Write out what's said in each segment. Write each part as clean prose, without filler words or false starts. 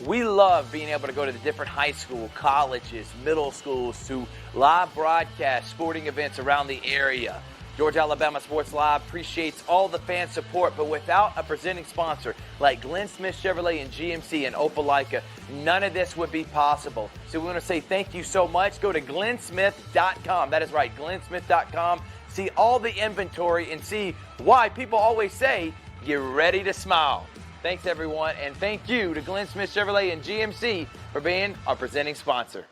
We love being able to go to the different high school, colleges, middle schools to live broadcast sporting events around the area. Georgia Alabama Sports Live appreciates all the fan support, but without a presenting sponsor like Glenn Smith Chevrolet and GMC and Opelika, none of this would be possible. So we want to say thank you so much. Go to glennsmith.com. That is right, glennsmith.com. See all the inventory and see why people always say, get ready to smile. Thanks, everyone, and thank you to Glenn Smith Chevrolet and GMC for being our presenting sponsor.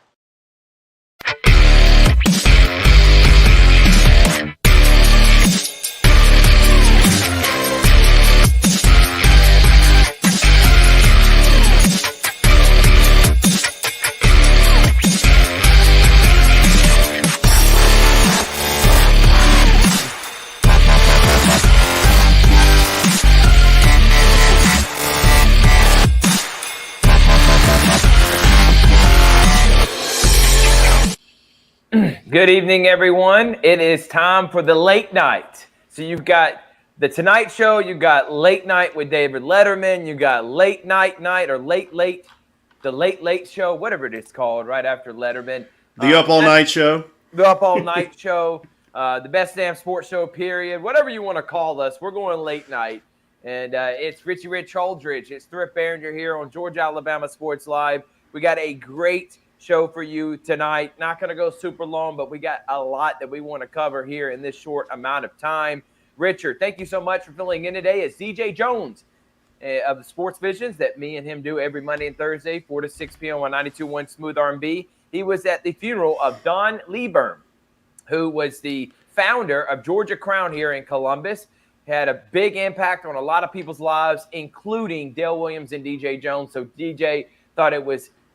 Good evening, everyone. It is time for the late night. So you've got the Tonight Show, you got Late Night with David Letterman, you got Late Night or the Late Show, whatever it is called, right after Letterman. The Up All Night Show. The Up All Night Show, the Best Damn Sports Show, period. Whatever you want to call us, we're going late night. And it's Richie Rich Holdridge. It's Thrift Barringer here on Georgia Alabama Sports Live. We got a great show for you tonight. Not going to go super long, but we got a lot that we want to cover here in this short amount of time. Richard, thank you so much for filling in today. It's DJ Jones of the Sports Visions that me and him do every Monday and Thursday, 4 to 6 p.m. on 92.1 Smooth R&B. He was at the funeral of Don Lieburn, who was the founder of Georgia Crown here in Columbus. Had a big impact on a lot of people's lives, including Dale Williams and DJ Jones. So DJ thought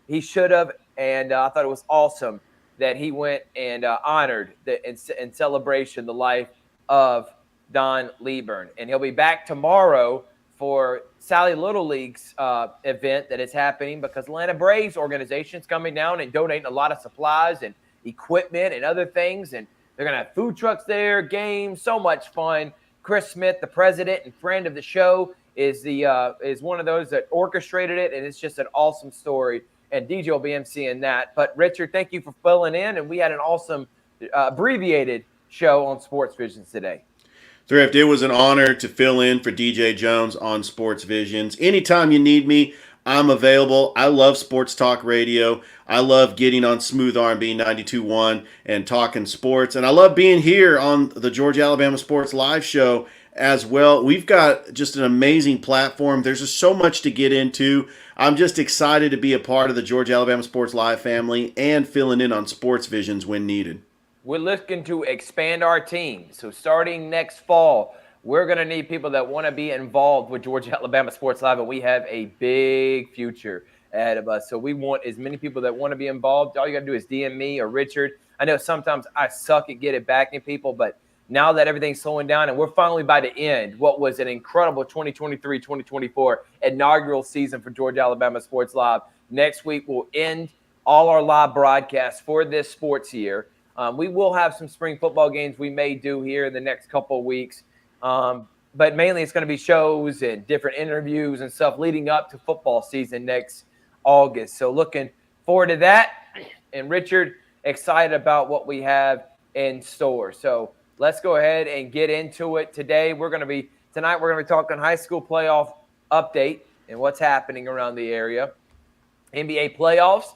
he should have. And I thought it was awesome that he went and honored in celebration the life of Don Lieburn. And he'll be back tomorrow for Sally Little League's event that is happening because Atlanta Braves organization is coming down and donating a lot of supplies and equipment and other things. And they're going to have food trucks there, games, so much fun. Chris Smith, the president and friend of the show, is one of those that orchestrated it, and it's just an awesome story. And DJ will be emceeing that. But, Richard, thank you for filling in. And we had an awesome abbreviated show on Sports Visions today. Thrift, it was an honor to fill in for DJ Jones on Sports Visions. Anytime you need me, I'm available. I love sports talk radio. I love getting on Smooth R&B 92.1 and talking sports. And I love being here on the Georgia Alabama Sports Live show as well. We've got just an amazing platform. There's just so much to get into. I'm just excited to be a part of the Georgia Alabama Sports Live family and filling in on Sports Visions when needed. We're looking to expand our team. So starting next fall, we're going to need people that want to be involved with Georgia Alabama Sports Live, and we have a big future ahead of us. So we want as many people that want to be involved. All you got to do is DM me or Richard. I know sometimes I suck at getting backing people, but now that everything's slowing down and we're finally by the end, what was an incredible 2023-2024 inaugural season for Georgia Alabama Sports Live. Next week, we'll end all our live broadcasts for this sports year. We will have some spring football games we may do here in the next couple of weeks. But mainly it's going to be shows and different interviews and stuff leading up to football season next August. So looking forward to that. And Richard, excited about what we have in store. So let's go ahead and get into it today. Tonight we're going to be talking high school playoff update and what's happening around the area. NBA playoffs.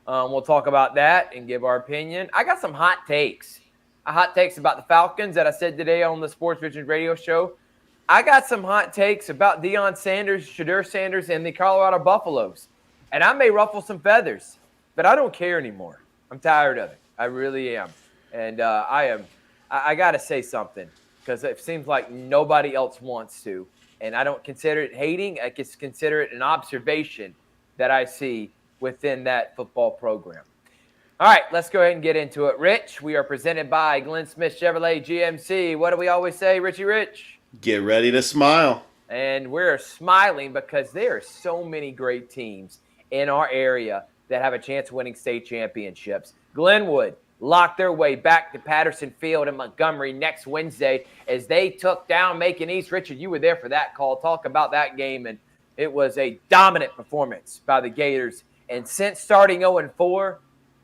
We'll talk about that and give our opinion. I got some hot takes. Hot takes about the Falcons that I said today on the Sports Vision radio show. I got some hot takes about Deion Sanders, Shadur Sanders, and the Colorado Buffaloes. And I may ruffle some feathers, but I don't care anymore. I'm tired of it. I really am. And I got to say something because it seems like nobody else wants to. And I don't consider it hating. I just consider it an observation that I see within that football program. All right, let's go ahead and get into it. Rich, we are presented by Glenn Smith Chevrolet GMC. What do we always say, Richie Rich? Get ready to smile. And we're smiling because there are so many great teams in our area that have a chance of winning state championships. Glenwood locked their way back to Patterson Field in Montgomery next Wednesday as they took down Macon East. Richard, you were there for that call. Talk about that game and It was a dominant performance by the Gators. And since starting 0-4,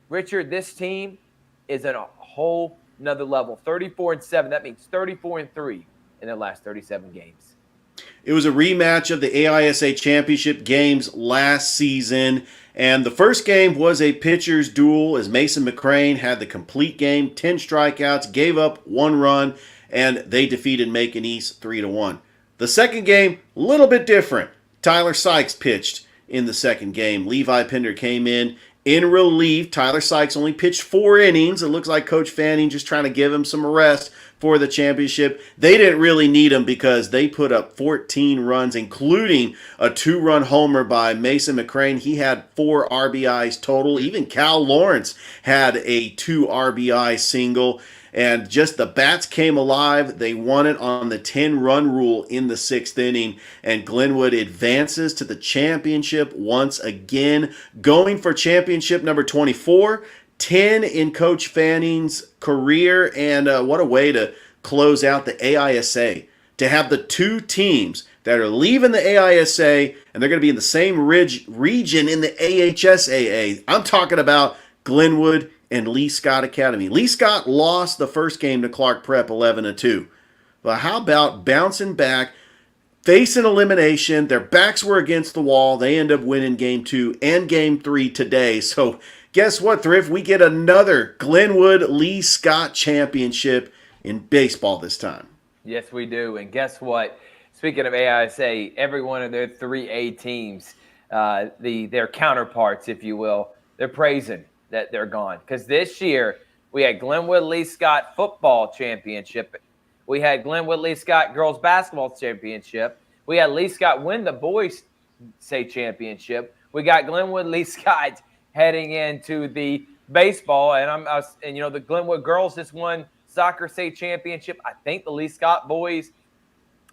Richard, this team is at a whole another level. 34-7. That means 34-3 in their last 37 games. It was a rematch of the AISA championship games last season. And the first game was a pitcher's duel as Mason McCrane had the complete game, 10 strikeouts, gave up 1 run, and they defeated Macon East 3-1. The second game, a little bit different. Tyler Sykes pitched in the second game. Levi Pender came in relief. Tyler Sykes only pitched 4 innings. It looks like Coach Fanning just trying to give him some rest for the championship. They didn't really need him because they put up 14 runs, including a 2-run homer by Mason McCrane. He had 4 RBIs total. Even Cal Lawrence had a 2 RBI single. And just the bats came alive. They won it on the 10-run rule in the 6th inning. And Glenwood advances to the championship once again, going for championship number 24. 10 in Coach Fanning's career, and what a way to close out the AISA. To have the 2 teams that are leaving the AISA, and they're going to be in the same region in the AHSAA. I'm talking about Glenwood and Lee Scott Academy. Lee Scott lost the first game to Clark Prep 11-2. But how about bouncing back, facing elimination? Their backs were against the wall. They end up winning game 2 and game 3 today. So guess what, Thrift? We get another Glenwood Lee Scott championship in baseball this time. Yes, we do. And guess what? Speaking of AISA, every one of their 3A teams, their counterparts, if you will, they're praising that they're gone. Because this year, we had Glenwood Lee Scott football championship. We had Glenwood Lee Scott girls basketball championship. We had Lee Scott win the boys state championship. We got Glenwood Lee Scott heading into the baseball, and the Glenwood girls just won soccer state championship. I think the Lee Scott boys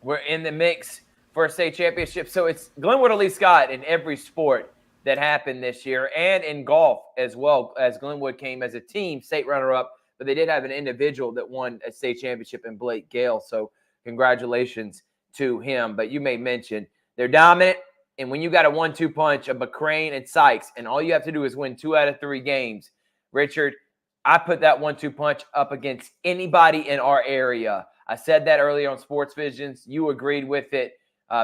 were in the mix for a state championship. So it's Glenwood or Lee Scott in every sport that happened this year, and in golf as well, as Glenwood came as a team state runner-up, but they did have an individual that won a state championship in Blake Gale. So congratulations to him. But you may mention they're dominant. And when you got a 1-2 punch of McCrane and Sykes, and all you have to do is win 2 out of 3 games, Richard, I put that 1-2 punch up against anybody in our area. I said that earlier on Sports Visions. You agreed with it.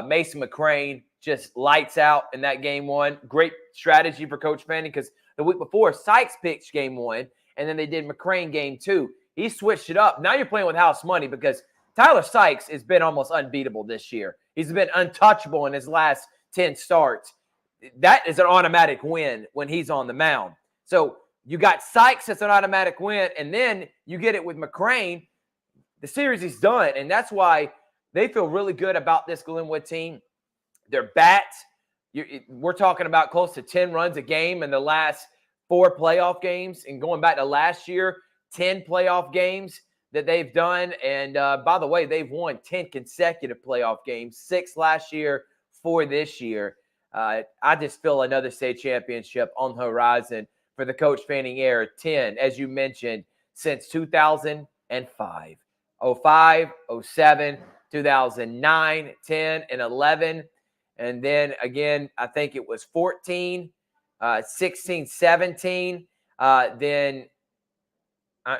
Mason McCrane just lights out in that game 1. Great strategy for Coach Fanning because the week before, Sykes pitched game 1, and then they did McCrane game 2. He switched it up. Now you're playing with house money because Tyler Sykes has been almost unbeatable this year. He's been untouchable in his last 10 starts. That is an automatic win when he's on the mound. So you got Sykes as an automatic win, and then you get it with McCrane. The series is done, and that's why they feel really good about this Glenwood team. Their bats, we're talking about close to 10 runs a game in the last 4 playoff games, and going back to last year, 10 playoff games that they've done. And by the way, they've won 10 consecutive playoff games, 6 last year, 4 this year. I just feel another state championship on the horizon for the Coach Fanning era. 10, as you mentioned, since 2005. 05, 07, 2009, 10, and 11. And then again, I think it was 14, 16, 17. Then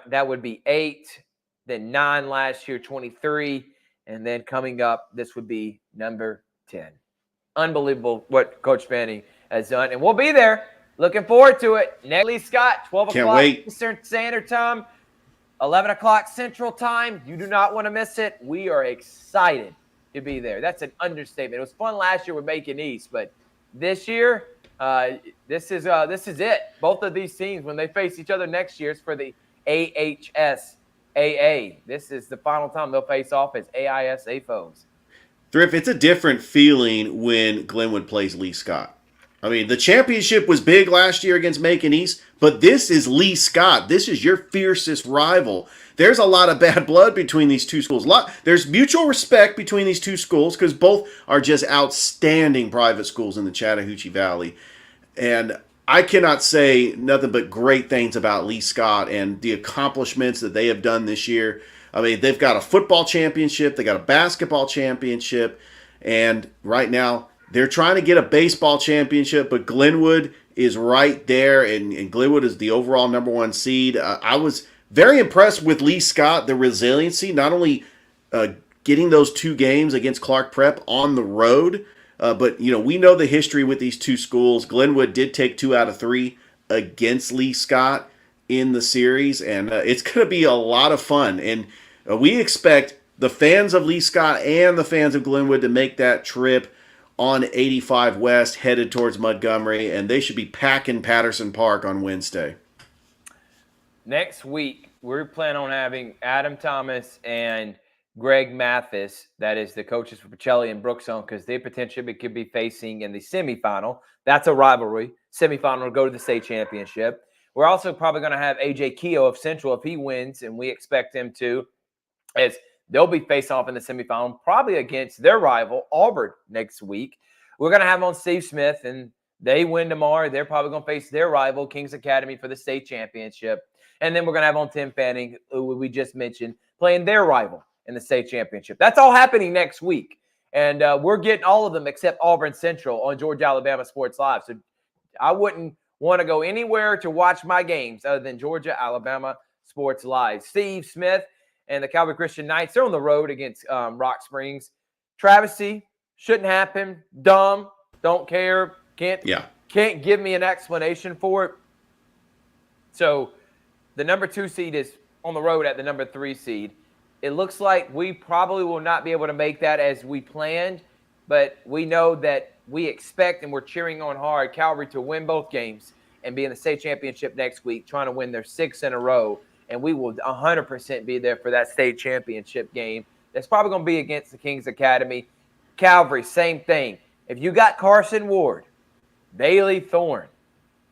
that would be 8. Then 9 last year, 23. And then coming up, this would be number 10. Unbelievable what Coach Fanning has done. And we'll be there. Looking forward to it. Nellie Scott, 12 Can't o'clock wait. Eastern Standard Time, 11 o'clock Central Time. You do not want to miss it. We are excited to be there. That's an understatement. It was fun last year with Macon East, but this year, this is it. Both of these teams, when they face each other next year, it's for the AHSAA. This is the final time they'll face off as AISA foes. Thrift, it's a different feeling when Glenwood plays Lee Scott. I mean, the championship was big last year against Macon East, but this is Lee Scott. This is your fiercest rival. There's a lot of bad blood between these two schools. There's mutual respect between these two schools because both are just outstanding private schools in the Chattahoochee Valley. And I cannot say nothing but great things about Lee Scott and the accomplishments that they have done this year. I mean, they've got a football championship, they got a basketball championship, and right now They're trying to get a baseball championship, but Glenwood is right there, and Glenwood is the overall number one seed. I was very impressed with Lee Scott, the resiliency, not only uh, getting those 2 games against Clark Prep on the road, but we know the history with these two schools. Glenwood did take 2 out of 3 against Lee Scott in the series, and it's going to be a lot of fun. And we expect the fans of Lee Scott and the fans of Glenwood to make that trip on 85 West headed towards Montgomery, and they should be packing Patterson Park on Wednesday. Next week, we're planning on having Adam Thomas and Greg Mathis, that is the coaches for Pacelli and Brookstone, because they potentially could be facing in the semifinal. That's a rivalry. Semifinal will go to the state championship. We're also probably going to have AJ Keogh of Central if he wins, and we expect him to, as they'll be facing off in the semifinal, probably against their rival, Auburn, next week. We're going to have on Steve Smith, and they win tomorrow. They're probably going to face their rival, Kings Academy, for the state championship. And then we're going to have on Tim Fanning, who we just mentioned, playing their rival in the state championship. That's all happening next week. And we're getting all of them except Auburn Central on Georgia Alabama Sports Live. So I wouldn't want to go anywhere to watch my games other than Georgia Alabama Sports Live. Steve Smith and the Calvary Christian Knights, they're on the road against Rock Springs. Travesty, shouldn't happen. Dumb, don't care, can't give me an explanation for it. So the number 2 seed is on the road at the number 3 seed. It looks like we probably will not be able to make that as we planned, but we know that we expect and we're cheering on hard Calvary to win both games and be in the state championship next week, trying to win their 6th in a row. And we will 100% be there for that state championship game. That's probably going to be against the Kings Academy. Calvary, same thing. If you got Carson Ward, Bailey Thorne,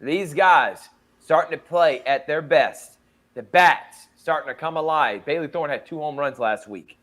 these guys starting to play at their best, the bats starting to come alive. Bailey Thorne had 2 home runs last week.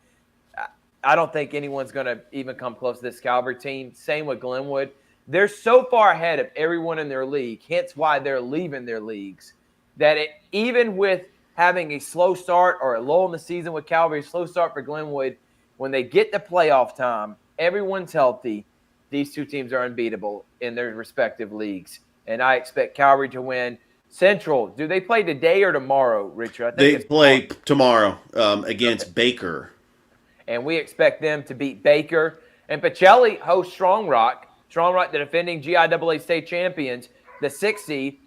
I don't think anyone's going to even come close to this Calvary team. Same with Glenwood. They're so far ahead of everyone in their league, hence why they're leaving their leagues, that even with having a slow start or a lull in the season with Calvary, slow start for Glenwood, when they get to playoff time, everyone's healthy. These 2 teams are unbeatable in their respective leagues. And I expect Calvary to win. Central, do they play today or tomorrow, Richard? I think they play tomorrow against Baker. And we expect them to beat Baker. And Pacelli hosts Strong Rock. Strong Rock, the defending GIAA state champions, the 6th seed.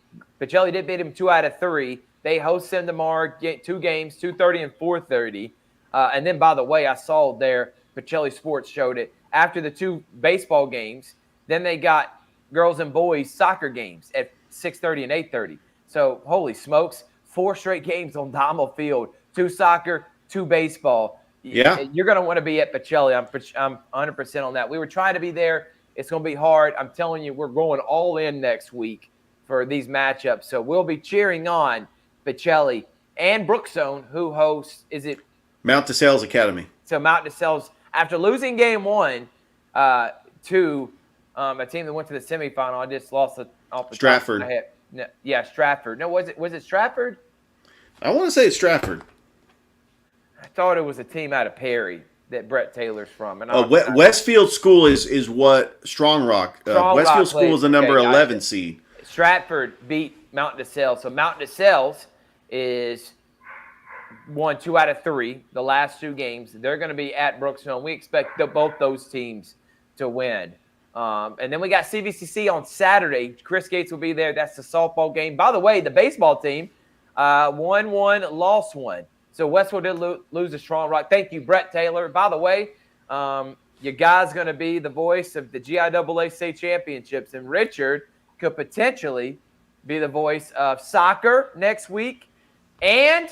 Pacelli did beat them 2 out of 3. They host them tomorrow, get 2 games, 2:30 and 4:30. And then, by the way, I saw there, Pacelli Sports showed it, after the 2 baseball games, then they got girls and boys soccer games at 6:30 and 8:30. So, holy smokes, 4 straight games on Diamond Field, 2 soccer, 2 baseball. Yeah. You're going to want to be at Pacelli. I'm 100% on that. We were trying to be there. It's going to be hard. I'm telling you, we're going all in next week for these matchups. So we'll be cheering on Pacelli and Brookstone, who hosts, is it? Mount DeSales Academy. So Mount DeSales, after losing game 1 to a team that went to the semifinal, I just lost it off the Stratford. Top of my head. No, yeah, Stratford. No, was it Stratford? I want to say it's Stratford. I thought it was a team out of Perry that Brett Taylor's from. And Westfield School is what Strong Rock. Westfield School is the number 11 seed. Stratford beat Mount DeSales. So Mount DeSales is won 2 out of 3 the last 2 games. They're going to be at Brookstone. We expect both those teams to win. And then we got CVCC on Saturday. Chris Gates will be there. That's the softball game. By the way, the baseball team won 1, lost 1. So Westfield did lose a Strong Rock. Thank you, Brett Taylor. By the way, your guy's going to be the voice of the GIAA state championships. And Richard could potentially be the voice of soccer next week and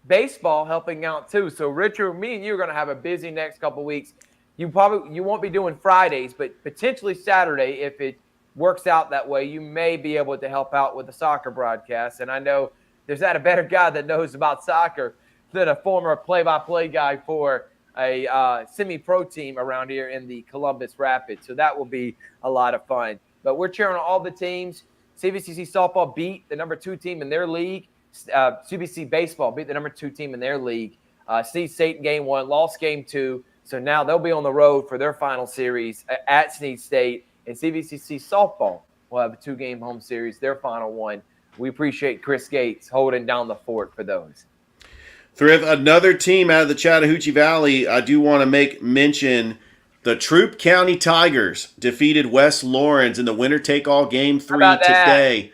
baseball helping out too. So Richard, me and you are going to have a busy next couple of weeks. You won't be doing Fridays, but potentially Saturday, if it works out that way, you may be able to help out with the soccer broadcast. And I know there's not a better guy that knows about soccer than a former play-by-play guy for a semi-pro team around here in the Columbus Rapids. So that will be a lot of fun. But we're cheering on all the teams. CVCC softball beat the number 2 team in their league. CVC baseball beat the number 2 team in their league. Steve State game 1, lost game 2. So now they'll be on the road for their final series at Snead State, and CVCC softball will have a 2-game home series, their final one. We appreciate Chris Gates holding down the fort for those. Thrift, another team out of the Chattahoochee Valley, I do want to make mention. The Troup County Tigers defeated West Lawrence in the winner-take-all Game 3 today.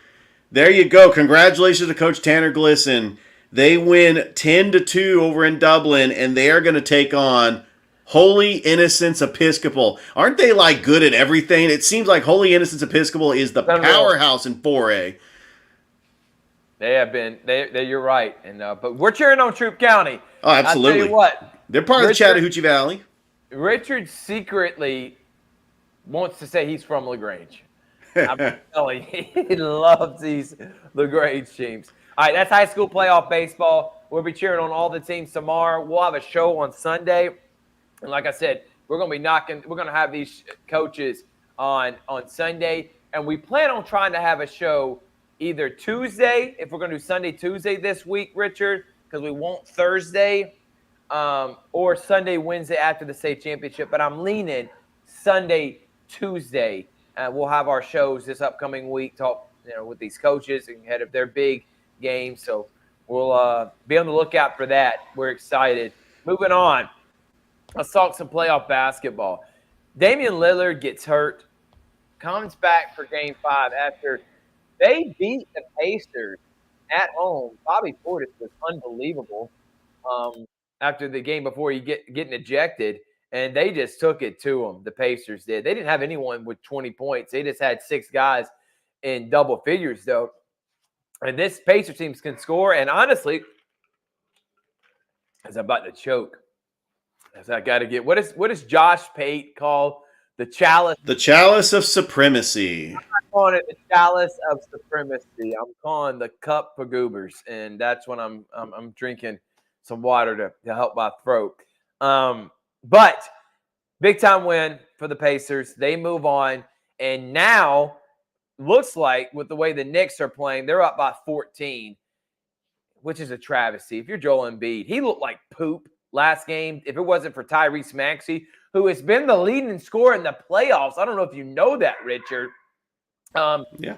There you go. Congratulations to Coach Tanner Glisson. They win 10-2 over in Dublin, and they are going to take on Holy Innocents Episcopal. Aren't they like good at everything? It seems like Holy Innocents Episcopal is the powerhouse in 4A. They have been. You're right. And but we're cheering on Troup County. Oh, absolutely. I'll tell you what, they're part of the Chattahoochee Valley. Richard secretly wants to say he's from LaGrange. I'm telling you, he loves these LaGrange teams. All right, that's high school playoff baseball. We'll be cheering on all the teams tomorrow. We'll have a show on Sunday. And like I said, we're going to have these coaches on Sunday. And we plan on trying to have a show either Tuesday, if we're going to do Sunday, Tuesday this week, Richard, because we won't Thursday. Or Sunday, Wednesday after the state championship. But I'm leaning Sunday, Tuesday. We'll have our shows this upcoming week, talk with these coaches ahead of their big game. So we'll be on the lookout for that. We're excited. Moving on. Let's talk some playoff basketball. Damian Lillard gets hurt, comes back for Game 5 after they beat the Pacers at home. Bobby Portis was unbelievable. After the game before he getting ejected, and they just took it to him, the Pacers did. They didn't have anyone with 20 points. They just had 6 guys in double figures, though. And this Pacers team can score, and honestly, as I'm about to choke, as I got to get – what does Josh Pate call the chalice? The chalice of supremacy. I'm not calling it the chalice of supremacy. I'm calling the cup for goobers, and that's when I'm drinking – some water to help my throat. But big time win for the Pacers. They move on. And now looks like with the way the Knicks are playing, they're up by 14, which is a travesty. If you're Joel Embiid, he looked like poop last game. If it wasn't for Tyrese Maxey, who has been the leading scorer in the playoffs. I don't know if you know that, Richard. Yeah.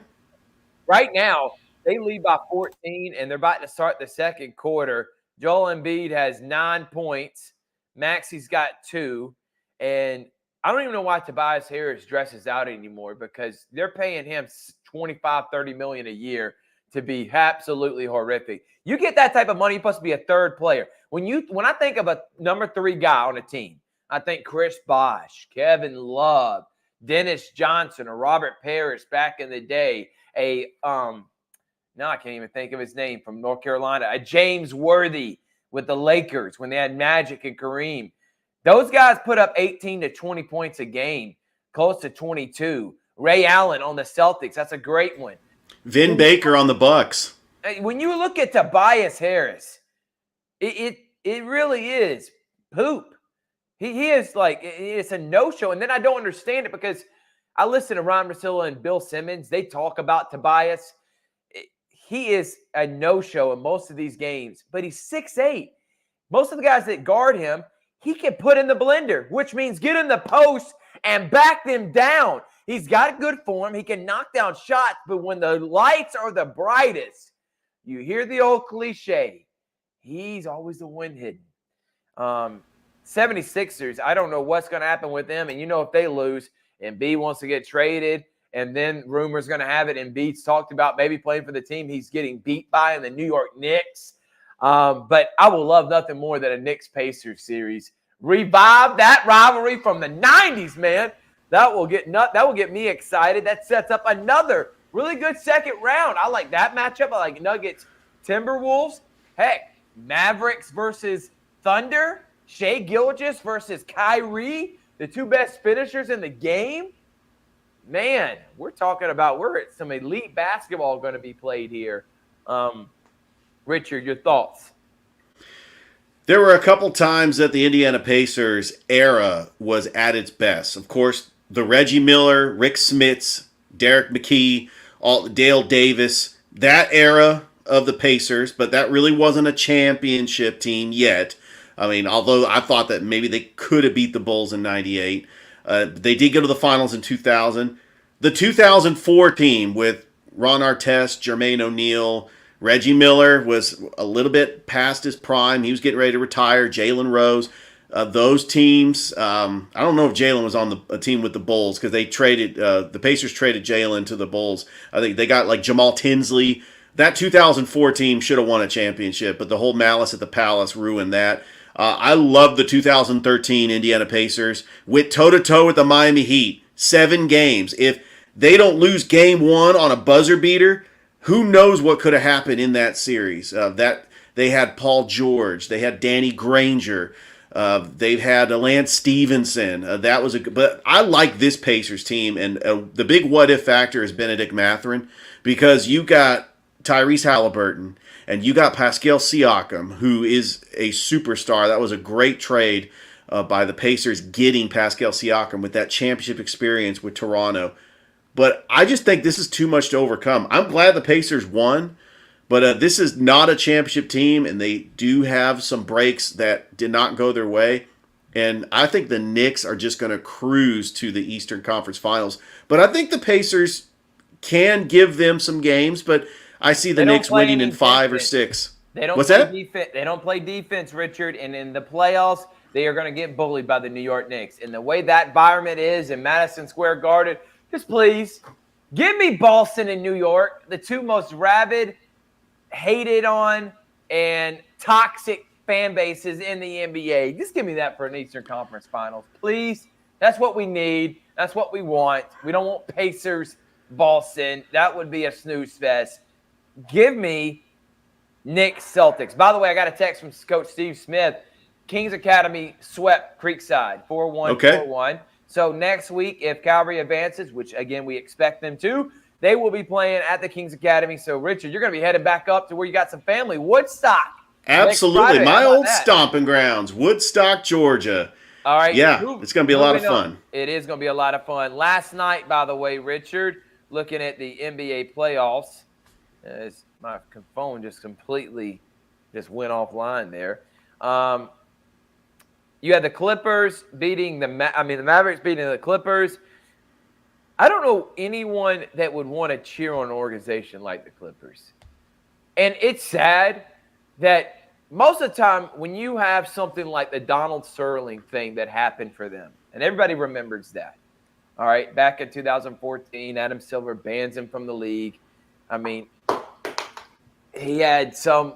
Right now, they lead by 14, and they're about to start the second quarter. Joel Embiid has 9 points. Maxey's got 2. And I don't even know why Tobias Harris dresses out anymore because they're paying him $25-30 million a year to be absolutely horrific. You get that type of money, you're supposed to be a third player. When I think of a number 3 guy on a team, I think Chris Bosh, Kevin Love, Dennis Johnson, or Robert Parrish back in the day. Now I can't even think of his name from North Carolina. A James Worthy with the Lakers when they had Magic and Kareem. Those guys put up 18 to 20 points a game, close to 22. Ray Allen on the Celtics. That's a great one. Vin Baker on the Bucks. When you look at Tobias Harris, it really is poop. He is like, it's a no-show. And then I don't understand it because I listen to Ron Russillo and Bill Simmons. They talk about Tobias. He is a no-show in most of these games, but he's 6'8". Most of the guys that guard him, he can put in the blender, which means get in the post and back them down. He's got a good form. He can knock down shots, but when the lights are the brightest, you hear the old cliche, he's always the one hidden. 76ers, I don't know what's going to happen with them, and if they lose, Embiid wants to get traded, and then rumors going to have it. Embiid's talked about maybe playing for the team he's getting beat by in the New York Knicks. But I will love nothing more than a Knicks-Pacers series. Revive that rivalry from the 90s, man. That will get me excited. That sets up another really good second round. I like that matchup. I like Nuggets, Timberwolves. Heck, Mavericks versus Thunder. Shai Gilgeous versus Kyrie, the 2 best finishers in the game. Man, we're at some elite basketball going to be played here. Richard, your thoughts? There were a couple times that the Indiana Pacers era was at its best. Of course, the Reggie Miller, Rick Smits, Derek McKee, Dale Davis, that era of the Pacers, but that really wasn't a championship team yet. I mean, although I thought that maybe they could have beat the Bulls in '98, they did go to the finals in 2000. The 2004 team with Ron Artest, Jermaine O'Neal, Reggie Miller was a little bit past his prime. He was getting ready to retire. Jalen Rose. Those teams, I don't know if Jalen was on a team with the Bulls because they traded, the Pacers traded Jalen to the Bulls. I think they got like Jamal Tinsley. That 2004 team should have won a championship, but the whole malice at the Palace ruined that. I love the 2013 Indiana Pacers. Went toe-to-toe with the Miami Heat. 7 games. If they don't lose game 1 on a buzzer beater, who knows what could have happened in that series. That they had Paul George. They had Danny Granger. They've had Lance Stevenson. But I like this Pacers team, and the big what-if factor is Benedict Mathurin, because you got Tyrese Halliburton, and you got Pascal Siakam, who is a superstar. That was a great trade by the Pacers, getting Pascal Siakam with that championship experience with Toronto. But I just think this is too much to overcome. I'm glad the Pacers won, but this is not a championship team, and they do have some breaks that did not go their way. And I think the Knicks are just going to cruise to the Eastern Conference Finals. But I think the Pacers can give them some games, but I see the Knicks winning in 5 or 6. What's that? They don't play defense, Richard, and in the playoffs, they are going to get bullied by the New York Knicks. And the way that environment is in Madison Square Garden, just please give me Boston and New York, the two most rabid, hated on, and toxic fan bases in the NBA. Just give me that for an Eastern Conference Finals, please. That's what we need. That's what we want. We don't want Pacers, Boston. That would be a snooze fest. Give me Knicks, Celtics. By the way, I got a text from Coach Steve Smith. Kings Academy swept Creekside 4-1, 4-1. So next week, if Calvary advances, which, again, we expect them to, they will be playing at the Kings Academy. So, Richard, you're going to be headed back up to where you got some family. Woodstock. Absolutely. My old stomping grounds, Woodstock, Georgia. All right. Yeah, it's going to be a lot of fun. It is going to be a lot of fun. Last night, by the way, Richard, looking at the NBA playoffs, my phone just completely just went offline there. You had the Clippers beating the Mavericks beating the Clippers. I don't know anyone that would want to cheer on an organization like the Clippers. And it's sad that most of the time when you have something like the Donald Sterling thing that happened for them, and everybody remembers that. All right, back in 2014, Adam Silver bans him from the league. I mean, he had some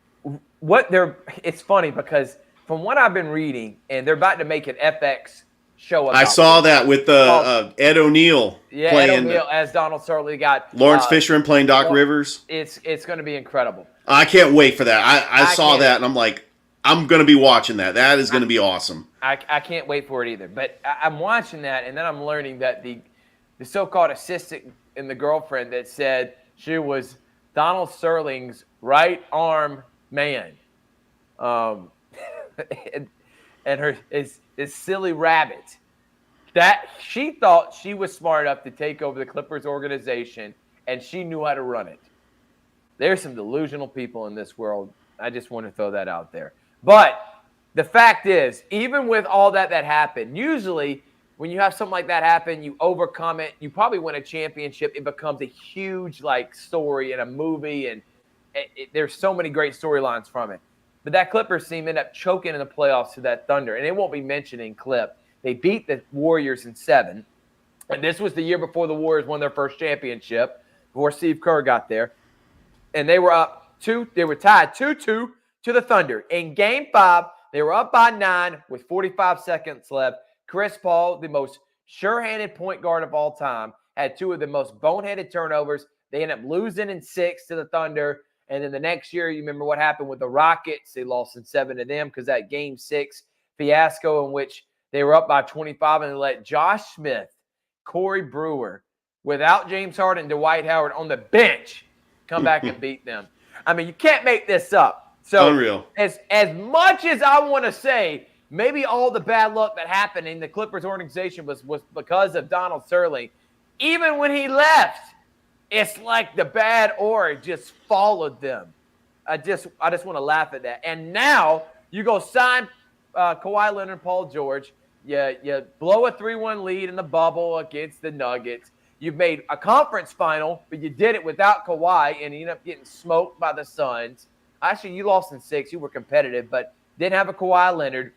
– it's funny because from what I've been reading, and they're about to make an FX show about I saw that with Ed O'Neill playing. Ed O'Neill as Donald Sterling. Got Lawrence Fishburne playing Doc Rivers. It's going to be incredible. I can't wait for that. I saw that, and I'm like, I'm going to be watching that. That is going to be awesome. I can't wait for it either. But I'm watching that, and then I'm learning that the so-called assistant and the girlfriend that said she was Donald Sterling's right arm man. And her is silly rabbit, that she thought she was smart enough to take over the Clippers organization, and she knew how to run it. There's some delusional people in this world. I just want to throw that out there. But the fact is, even with all that happened, usually when you have something like that happen, you overcome it, you probably win a championship, it becomes a huge story in a movie, and there's so many great storylines from it. But that Clippers team ended up choking in the playoffs to that Thunder. And it won't be mentioned in clip. They beat the Warriors in 7. And this was the year before the Warriors won their first championship, before Steve Kerr got there. And they were tied 2-2 to the Thunder. In Game 5, they were up by 9 with 45 seconds left. Chris Paul, the most sure-handed point guard of all time, had 2 of the most boneheaded turnovers. They ended up losing in 6 to the Thunder. And then the next year, you remember what happened with the Rockets. They lost in 7 to them because that Game 6 fiasco in which they were up by 25 and they let Josh Smith, Corey Brewer, without James Harden and Dwight Howard on the bench, come back and beat them. I mean, you can't make this up. So unreal. As much as I want to say maybe all the bad luck that happened in the Clippers organization was because of Donald Sterling, even when he left, it's like the bad aura just followed them. I just want to laugh at that. And now You go sign Kawhi Leonard, Paul George. You blow a 3-1 lead in the bubble against the Nuggets. You've made a conference final, but you did it without Kawhi, and you ended up getting smoked by the Suns. Actually, you lost in 6. You were competitive, but didn't have a Kawhi Leonard.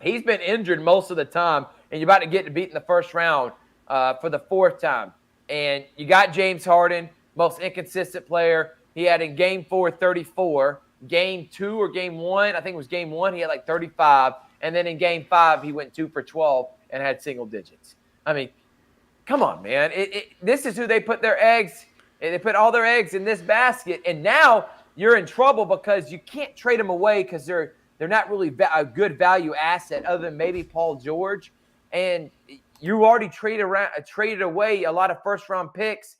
He's been injured most of the time, and you're about to get beat in the first round for the 4th time. And you got James Harden, most inconsistent player. He had in Game 4, 34. Game 2 or Game 1, I think it was Game 1, he had like 35. And then in Game 5, he went 2 for 12 and had single digits. I mean, come on, man. This is who they put their eggs. They put all their eggs in this basket. And now you're in trouble because you can't trade them away because they're not really a good value asset other than maybe Paul George. And you already traded away a lot of first-round picks.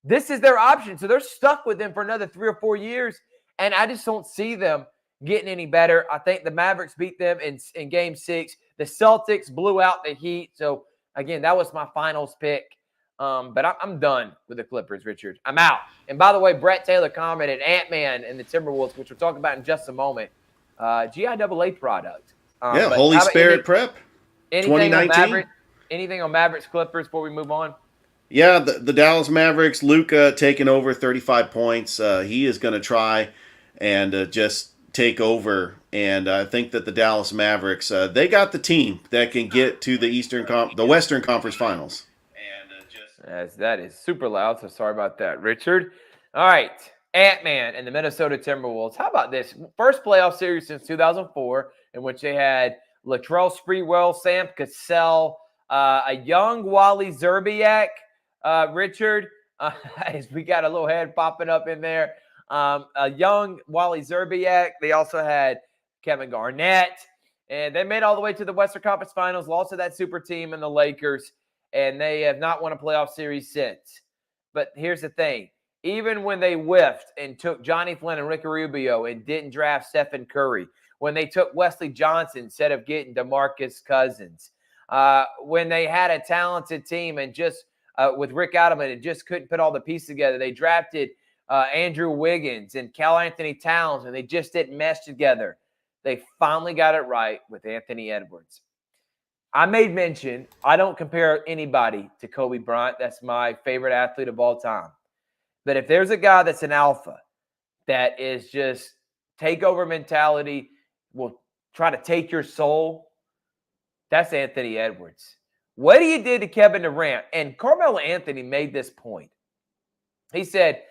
This is their option. So they're stuck with them for another 3 or 4 years. And I just don't see them getting any better. I think the Mavericks beat them in Game 6. The Celtics blew out the Heat. So, again, that was my finals pick. But I'm done with the Clippers, Richard. I'm out. And by the way, Brett Taylor commented, Ant-Man and the Timberwolves, which we'll talk about in just a moment. GIAA product. Holy Spirit Prep 2019. Anything on Mavericks Clippers before we move on? Yeah, the Dallas Mavericks, Luka taking over 35 points. He is going to try and just take over. And I think that the Dallas Mavericks, they got the team that can get to the Western Conference Finals. That is super loud, so sorry about that, Richard. All right, Ant-Man and the Minnesota Timberwolves. How about this? First playoff series since 2004 in which they had Latrell Sprewell, Sam Cassell, a young Wally Szczerbiak, Richard. We got a little head popping up in there. A young Wally Szczerbiak. They also had Kevin Garnett. And they made all the way to the Western Conference Finals, lost to that super team and the Lakers. And they have not won a playoff series since. But here's the thing. Even when they whiffed and took Johnny Flynn and Ricky Rubio and didn't draft Stephen Curry, when they took Wesley Johnson instead of getting DeMarcus Cousins, when they had a talented team and just with Rick Adelman and just couldn't put all the pieces together, they drafted Andrew Wiggins and Cal Anthony Towns, and they just didn't mesh together. They finally got it right with Anthony Edwards. I made mention, I don't compare anybody to Kobe Bryant. That's my favorite athlete of all time. But if there's a guy that's an alpha that is just takeover mentality, will try to take your soul, that's Anthony Edwards. What he did to Kevin Durant, and Carmelo Anthony made this point. He said,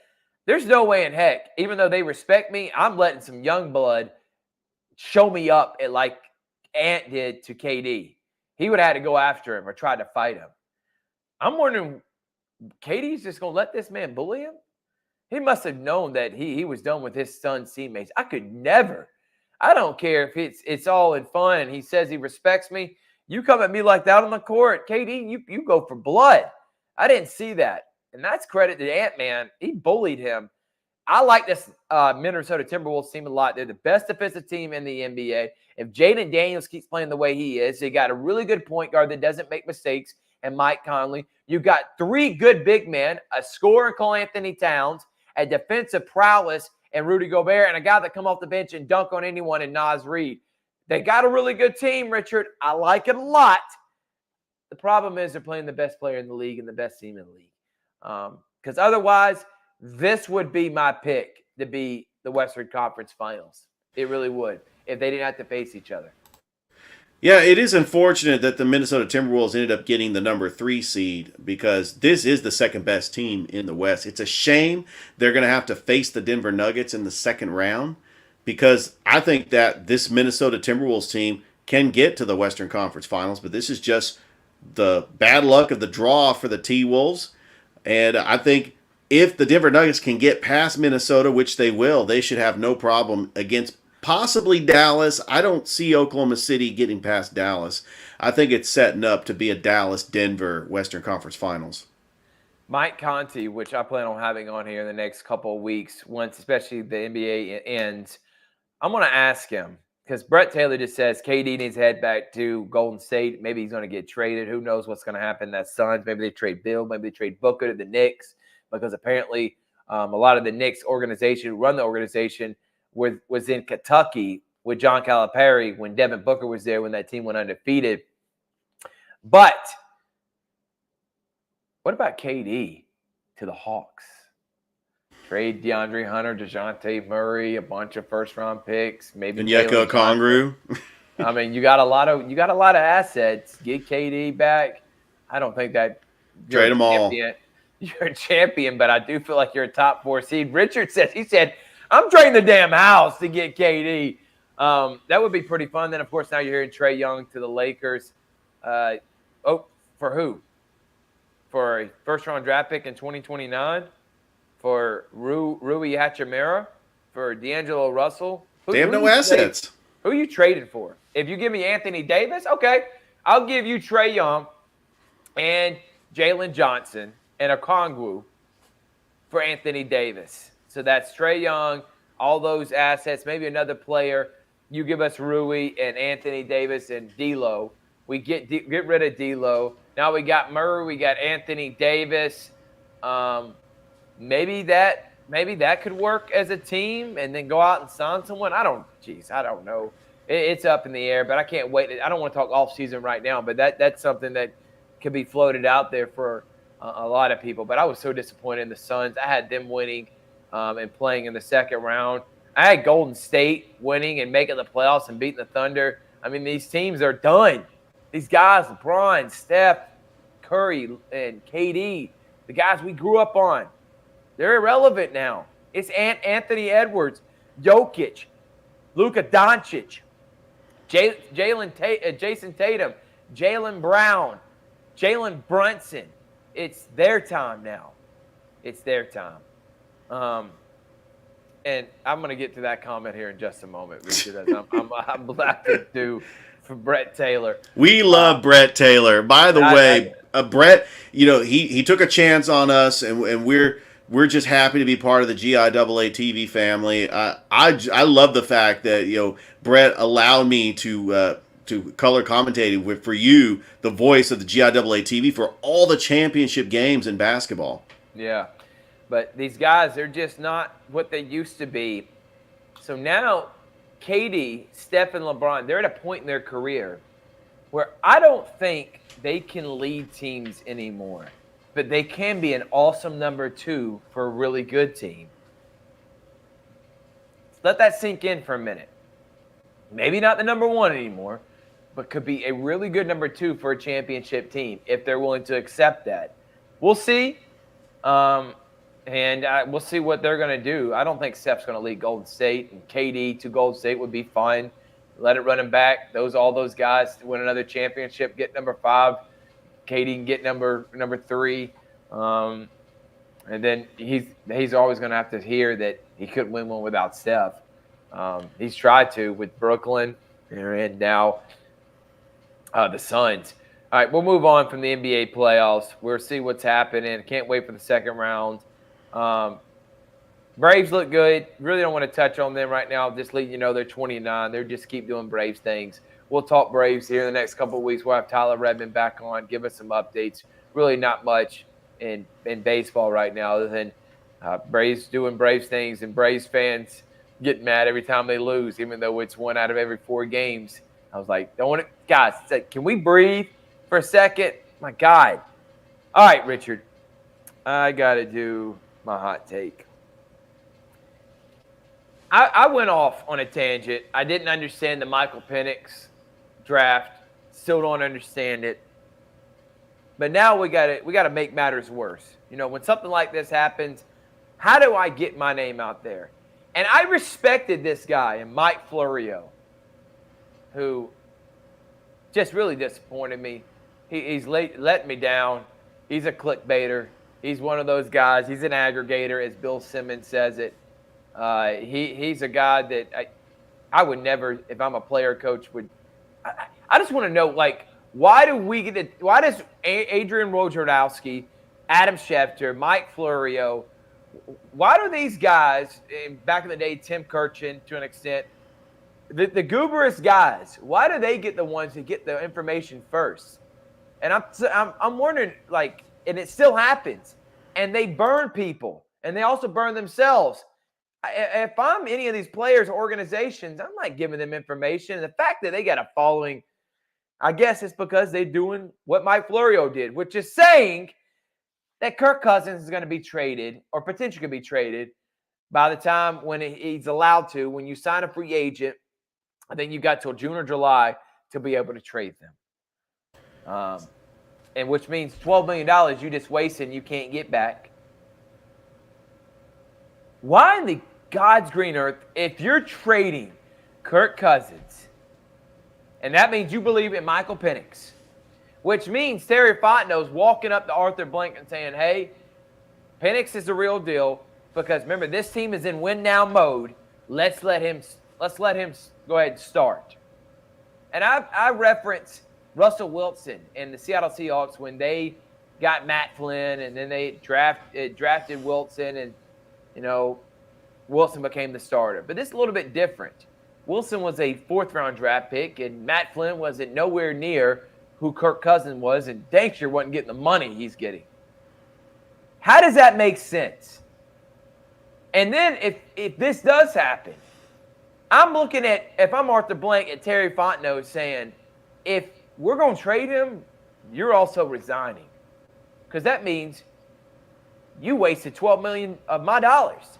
there's no way in heck, even though they respect me, I'm letting some young blood show me up at like Ant did to KD. He would have had to go after him or try to fight him. I'm wondering, KD's just going to let this man bully him? He must have known that he was done with his son's teammates. I could never. I don't care if it's all in fun and he says he respects me. You come at me like that on the court, KD, you go for blood. I didn't see that. And that's credit to Ant-Man. He bullied him. I like this Minnesota Timberwolves team a lot. They're the best defensive team in the NBA. If Jaden Daniels keeps playing the way he is, they got a really good point guard that doesn't make mistakes, and Mike Conley. You got 3 good big men, a scorer in Cole Anthony Towns, a defensive prowess and Rudy Gobert, and a guy that come off the bench and dunk on anyone in Naz Reid. They got a really good team, Richard. I like it a lot. The problem is they're playing the best player in the league and the best team in the league. Because otherwise, this would be my pick to be the Western Conference Finals. It really would, if they didn't have to face each other. Yeah, it is unfortunate that the Minnesota Timberwolves ended up getting the number 3 seed because this is the second best team in the West. It's a shame they're going to have to face the Denver Nuggets in the second round because I think that this Minnesota Timberwolves team can get to the Western Conference Finals, but this is just the bad luck of the draw for the T-Wolves. And I think if the Denver Nuggets can get past Minnesota, which they will, they should have no problem against possibly Dallas. I don't see Oklahoma City getting past Dallas. I think it's setting up to be a Dallas-Denver Western Conference Finals. Mike Conti, which I plan on having on here in the next couple of weeks, once especially the NBA ends, I'm going to ask him, because Brett Taylor just says KD needs to head back to Golden State. Maybe he's going to get traded. Who knows what's going to happen? That Suns. Maybe they trade Bill. Maybe they trade Booker to the Knicks, because apparently a lot of the Knicks organization, who run the organization, was in Kentucky with John Calipari when Devin Booker was there, when that team went undefeated. But what about KD to the Hawks? Trade DeAndre Hunter, DeJounte Murray, a bunch of first-round picks, maybe Onyeka Okongwu. I mean, you got a lot of assets. Get KD back. I don't think that trade them all. You're a champion, but I do feel like you're a top 4 seed. Richard said, I'm trading the damn house to get KD. That would be pretty fun. Then, of course, now you're hearing Trae Young to the Lakers. For who? For a first-round draft pick in 2029? For Rui Hachimura? For D'Angelo Russell? They have no assets. Who are you trading for? If you give me Anthony Davis, okay, I'll give you Trae Young and Jalen Johnson and Okongwu for Anthony Davis. So that's Trae Young, all those assets, maybe another player. You give us Rui and Anthony Davis and D'Lo. We get rid of D'Lo. Now we got Murray, we got Anthony Davis. Maybe that could work as a team, and then go out and sign someone. I don't know. It's up in the air, but I can't wait. I don't want to talk off season right now, but that's something that could be floated out there for a lot of people. But I was so disappointed in the Suns. I had them winning and playing in the second round. I had Golden State winning and making the playoffs and beating the Thunder. I mean, these teams are done. These guys, LeBron, Steph, Curry, and KD, the guys we grew up on, they're irrelevant now. It's Anthony Edwards, Jokic, Luka Doncic, Jason Tatum, Jaylen Brown, Jalen Brunson. It's their time now. It's their time. And I'm going to get to that comment here in just a moment, because I'm glad to do for Brett Taylor. We love Brett Taylor. By the way, Brett, he took a chance on us, and we're just happy to be part of the GIAA TV family. I love the fact that Brett allowed me to color commentate for you, the voice of the GIAA TV for all the championship games in basketball. Yeah, but these guys, they're just not what they used to be. So now, KD, Steph, and LeBron, they're at a point in their career where I don't think they can lead teams anymore. But they can be an awesome number 2 for a really good team. Let that sink in for a minute. Maybe not the number 1 anymore, but could be a really good number 2 for a championship team if they're willing to accept that. We'll see. We'll see what they're going to do. I don't think Steph's going to lead Golden State, and KD to Golden State would be fine. Let it run him back. All those guys win another championship, get number 5. KD can get number 3, and then he's always going to have to hear that he couldn't win one without Steph. He's tried to with Brooklyn, and now the Suns. All right, we'll move on from the NBA playoffs. We'll see what's happening. Can't wait for the second round. Braves look good. Really don't want to touch on them right now. Just letting you know they're 29. They just keep doing Braves things. We'll talk Braves here in the next couple of weeks. We'll have Tyler Redmond back on, give us some updates. Really not much in baseball right now other than Braves doing Braves things and Braves fans getting mad every time they lose, even though it's 1 out of every 4 games. I was like, guys, can we breathe for a second? My God. All right, Richard. I got to do my hot take. I went off on a tangent. I didn't understand the Michael Penix draft. Still don't understand it. But now we got to make matters worse. When something like this happens, how do I get my name out there? And I respected this guy, Mike Florio, who just really disappointed me. He's letting me down. He's a clickbaiter. He's one of those guys. He's an aggregator, as Bill Simmons says it. He's a guy that I would never, if I'm a player coach, would. I just want to know, why does Adrian Wojnarowski, Adam Schefter, Mike Florio, why do these guys, back in the day, Tim Kurchin to an extent, the Gooberous guys, why do they get the ones that get the information first? And I'm wondering, and it still happens, and they burn people, and they also burn themselves. If I'm any of these players or organizations, I'm not giving them information. And the fact that they got a following, I guess it's because they're doing what Mike Florio did, which is saying that Kirk Cousins is going to be traded or potentially could be traded by the time when he's allowed to. When you sign a free agent, I think you got till June or July to be able to trade them. And which means $12 million you just wasted and you can't get back. Why in the God's green earth, if you're trading Kirk Cousins, and that means you believe in Michael Penix, which means Terry Fontenot's walking up to Arthur Blank and saying, hey, Penix is the real deal because remember, this team is in win now mode. Let's let him go ahead and start. And I reference Russell Wilson and the Seattle Seahawks when they got Matt Flynn and then they drafted Wilson and, Wilson became the starter. But this is a little bit different. Wilson was a fourth-round draft pick, and Matt Flynn wasn't nowhere near who Kirk Cousins was, and dang sure wasn't getting the money he's getting. How does that make sense? And then if this does happen, I'm looking at, if I'm Arthur Blank, at Terry Fontenot saying, if we're going to trade him, you're also resigning. Because that means you wasted $12 million of my dollars.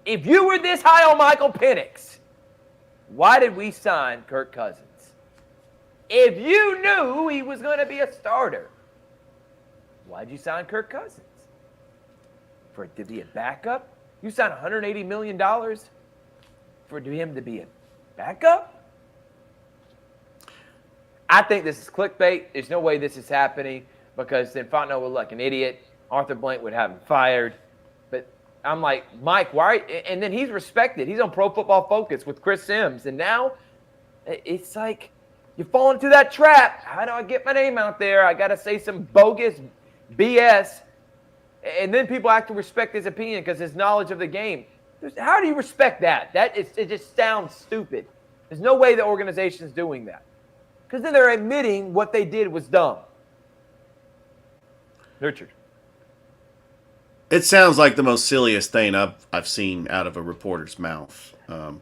If you were this high on Michael Penix, why did we sign Kirk Cousins? If you knew he was going to be a starter, why'd you sign Kirk Cousins? For it to be a backup? You signed $180 million for him to be a backup? I think this is clickbait. There's no way this is happening because then Fontenot would look like an idiot. Arthur Blank would have him fired. But I'm like, Mike, why? And then he's respected. He's on Pro Football Focus with Chris Sims. And now it's like you fall into that trap. How do I get my name out there? I got to say some bogus BS. And then people have to respect his opinion because his knowledge of the game. How do you respect that? It just sounds stupid. There's no way the organization's doing that. Because then they're admitting what they did was dumb. Richard. It sounds like the most silliest thing I've seen out of a reporter's mouth.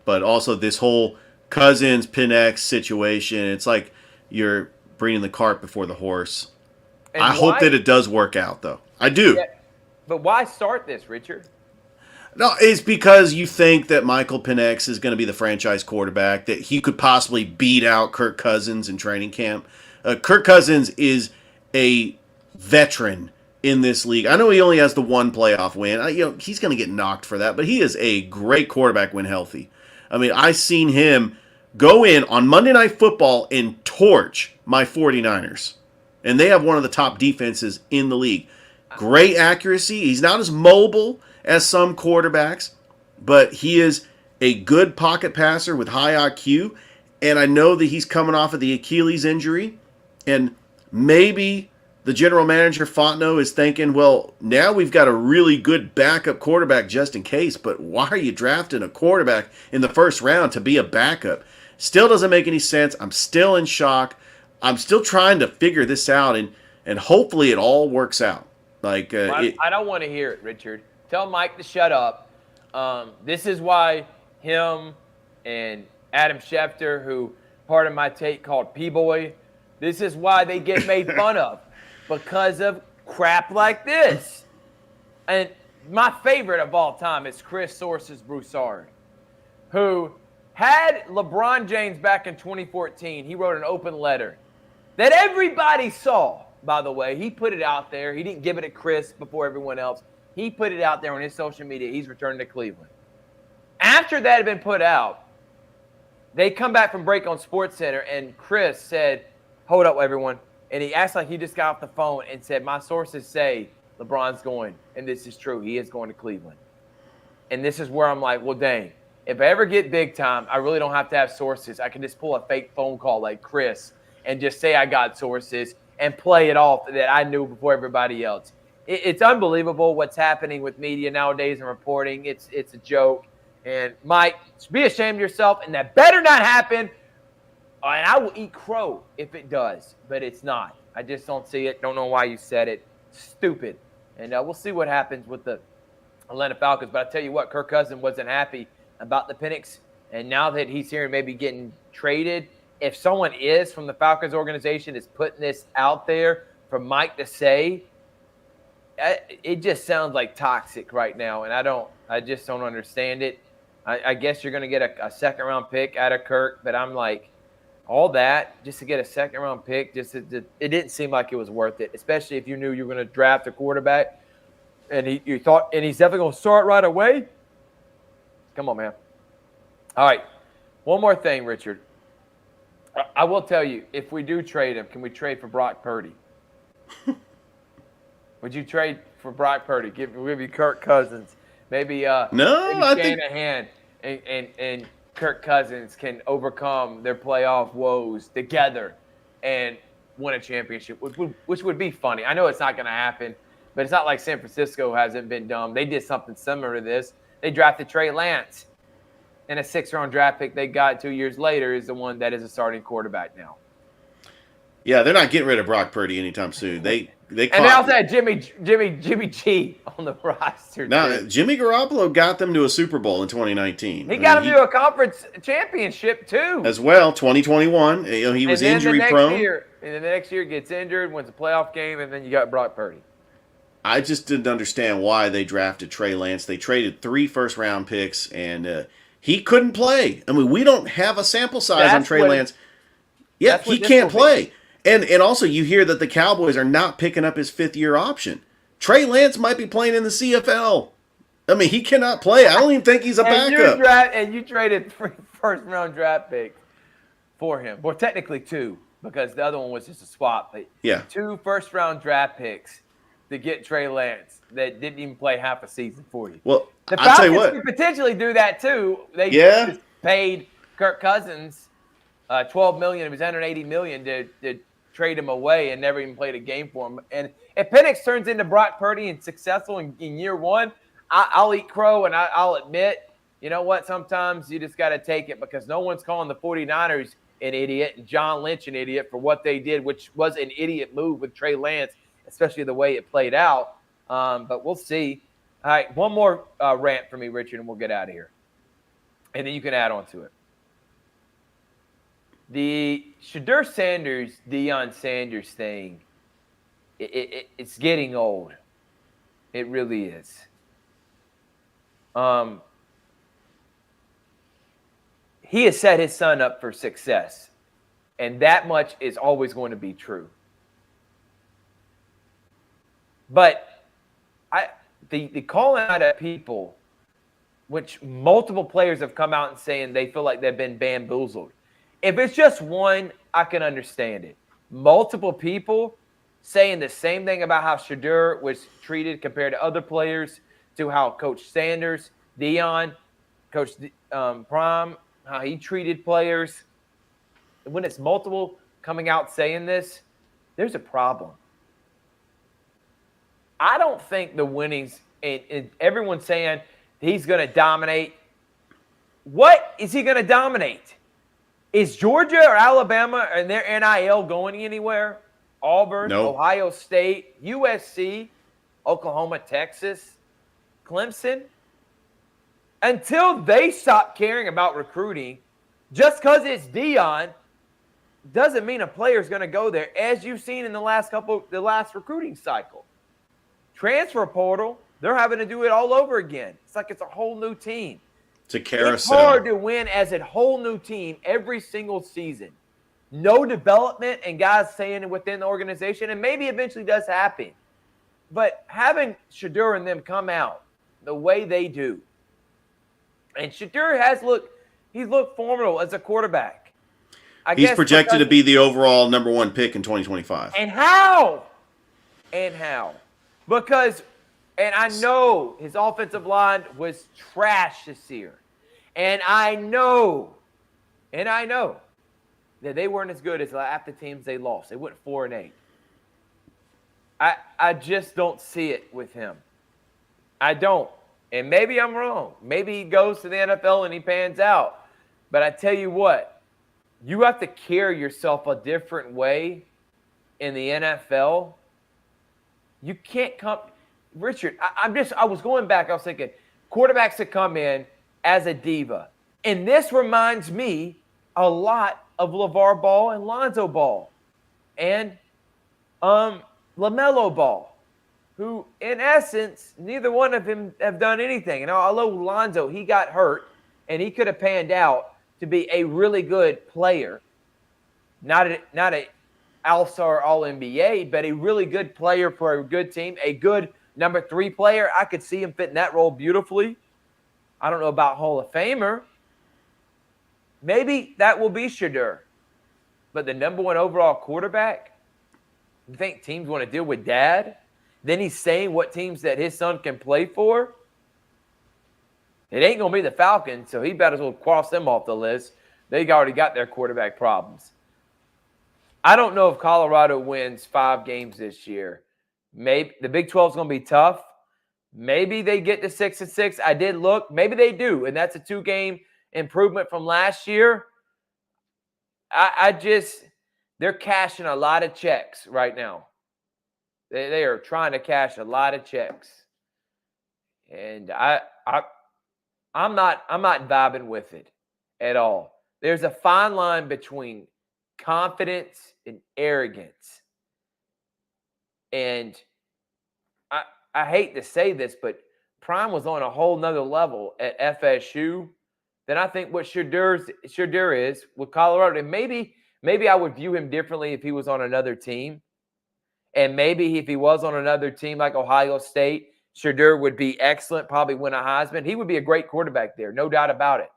But also this whole Cousins, Penix situation, it's like you're bringing the cart before the horse. And I hope that it does work out, though. I do. Yeah, but why start this, Richard? No, it's because you think that Michael Penix is going to be the franchise quarterback, that he could possibly beat out Kirk Cousins in training camp. Kirk Cousins is a veteran in this league. I know he only has the one playoff win. He's going to get knocked for that, but he is a great quarterback when healthy. I mean, I've seen him go in on Monday Night Football and torch my 49ers. And they have one of the top defenses in the league. Great accuracy. He's not as mobile as some quarterbacks, but he is a good pocket passer with high IQ. And I know that he's coming off of the Achilles injury. And maybe the general manager, Fontenot, is thinking, well, now we've got a really good backup quarterback just in case, but why are you drafting a quarterback in the first round to be a backup? Still doesn't make any sense. I'm still in shock. I'm still trying to figure this out, and hopefully it all works out. I don't want to hear it, Richard. Tell Mike to shut up. This is why him and Adam Schefter, who part of my take called P-Boy, this is why they get made fun of because of crap like this. And my favorite of all time is Chris Sources Broussard, who had LeBron James back in 2014. He wrote an open letter that everybody saw, by the way. He put it out there. He didn't give it to Chris before everyone else. He put it out there on his social media. He's returned to Cleveland. After that had been put out, they come back from break on SportsCenter, and Chris said, hold up, everyone. And he acts like he just got off the phone and said, my sources say LeBron's going, and this is true. He is going to Cleveland. And this is where I'm like, well, dang. If I ever get big time, I really don't have to have sources. I can just pull a fake phone call like Chris and just say I got sources and play it off that I knew before everybody else. It's unbelievable what's happening with media nowadays and reporting. It's a joke. And Mike, be ashamed of yourself, and that better not happen. And I will eat crow if it does, but it's not. I just don't see it. Don't know why you said it. Stupid. And we'll see what happens with the Atlanta Falcons. But I tell you what, Kirk Cousins wasn't happy about the Penix. And now that he's here and maybe getting traded, if someone is from the Falcons organization is putting this out there for Mike to say, it just sounds like toxic right now. And I just don't understand it. I guess you're going to get a second round pick out of Kirk, but I'm like, all that just to get a second round pick, it didn't seem like it was worth it, especially if you knew you were going to draft a quarterback and he's definitely going to start right away. Come on, man. All right. One more thing, Richard. I will tell you, if we do trade him, can we trade for Brock Purdy? Would you trade for Brock Purdy? Give me Kirk Cousins. Maybe Shanahan and Kirk Cousins can overcome their playoff woes together and win a championship, which would be funny. I know it's not going to happen, but it's not like San Francisco hasn't been dumb. They did something similar to this. They drafted Trey Lance, and a 6th-round draft pick they got 2 years later is the one that is a starting quarterback now. Yeah, they're not getting rid of Brock Purdy anytime soon. They and they also had Jimmy G on the roster. Now, Jimmy Garoppolo got them to a Super Bowl in 2019. He got them to a conference championship too, as well. 2021, he was injury prone. And the next year gets injured, wins a playoff game, and then you got Brock Purdy. I just didn't understand why they drafted Trey Lance. They traded 3 first-round picks, and he couldn't play. I mean, we don't have a sample size on Trey Lance. Yeah, he can't play. And also, you hear that the Cowboys are not picking up his 5th-year option. Trey Lance might be playing in the CFL. I mean, he cannot play. I don't even think he's a backup. And you traded 3 first-round draft picks for him. Well, technically 2, because the other one was just a swap. But yeah, 2 first-round draft picks to get Trey Lance that didn't even play half a season for you. Well, the I'll tell you Falcons what. could potentially do that too. They just paid Kirk Cousins $12 million of his $180 million to trade him away and never even played a game for him. And if Penix turns into Brock Purdy and successful in year 1, I'll eat crow and I'll admit, you know what, sometimes you just got to take it because no one's calling the 49ers an idiot and John Lynch an idiot for what they did, which was an idiot move with Trey Lance, especially the way it played out. But we'll see. All right, one more rant for me, Richard, and we'll get out of here. And then you can add on to it. The Shedeur Sanders, Deion Sanders thing, it's getting old. It really is. He has set his son up for success, and that much is always going to be true. But the calling out of people, which multiple players have come out and saying they feel like they've been bamboozled. If it's just one, I can understand it. Multiple people saying the same thing about how Shedeur was treated compared to other players, to how Coach Sanders, Deion, Coach Prime, how he treated players. When it's multiple coming out saying this, there's a problem. I don't think the winnings, and everyone's saying he's going to dominate. What is he going to dominate? Is Georgia or Alabama and their NIL going anywhere? Auburn, nope. Ohio State, USC, Oklahoma, Texas, Clemson? Until they stop caring about recruiting, just because it's Deion doesn't mean a player's going to go there, as you've seen in the last recruiting cycle. Transfer portal, they're having to do it all over again. It's like it's a whole new team. It's a carousel. It's hard to win as a whole new team every single season. No development and guys staying within the organization, and maybe eventually does happen. But having Shedeur and them come out the way they do, and Shedeur he's looked formidable as a quarterback. He's projected to be the overall number 1 pick in 2025. And how? Because, and I know his offensive line was trash this year. And I know that they weren't as good as half the teams they lost. They went 4-8. I just don't see it with him. I don't. And maybe I'm wrong. Maybe he goes to the NFL and he pans out. But I tell you what, you have to carry yourself a different way in the NFL. You can't come. Richard, I was going back. I was thinking quarterbacks that come in as a diva. And this reminds me a lot of LeVar Ball and Lonzo Ball and LaMelo Ball, who, in essence, neither one of them have done anything. And although Lonzo, he got hurt, and he could have panned out to be a really good player, not a All-Star, All-NBA, but a really good player for a good team, a good number 3 player. I could see him fit in that role beautifully. I don't know about Hall of Famer. Maybe that will be Shedeur. But the number 1 overall quarterback, you think teams want to deal with dad? Then he's saying what teams that his son can play for? It ain't going to be the Falcons, so he better as well cross them off the list. They already got their quarterback problems. I don't know if Colorado wins 5 games this year. Maybe the Big 12 is going to be tough. Maybe they get to 6-6. I did look. Maybe they do, and that's a 2-game improvement from last year. They're cashing a lot of checks right now. They are trying to cash a lot of checks, and I'm not vibing with it at all. There's a fine line between confidence and arrogance, and I hate to say this, but Prime was on a whole nother level at FSU than I think what Shedeur is with Colorado. And maybe I would view him differently if he was on another team. And maybe if he was on another team like Ohio State, Shedeur would be excellent, probably win a Heisman. He would be a great quarterback there, no doubt about it.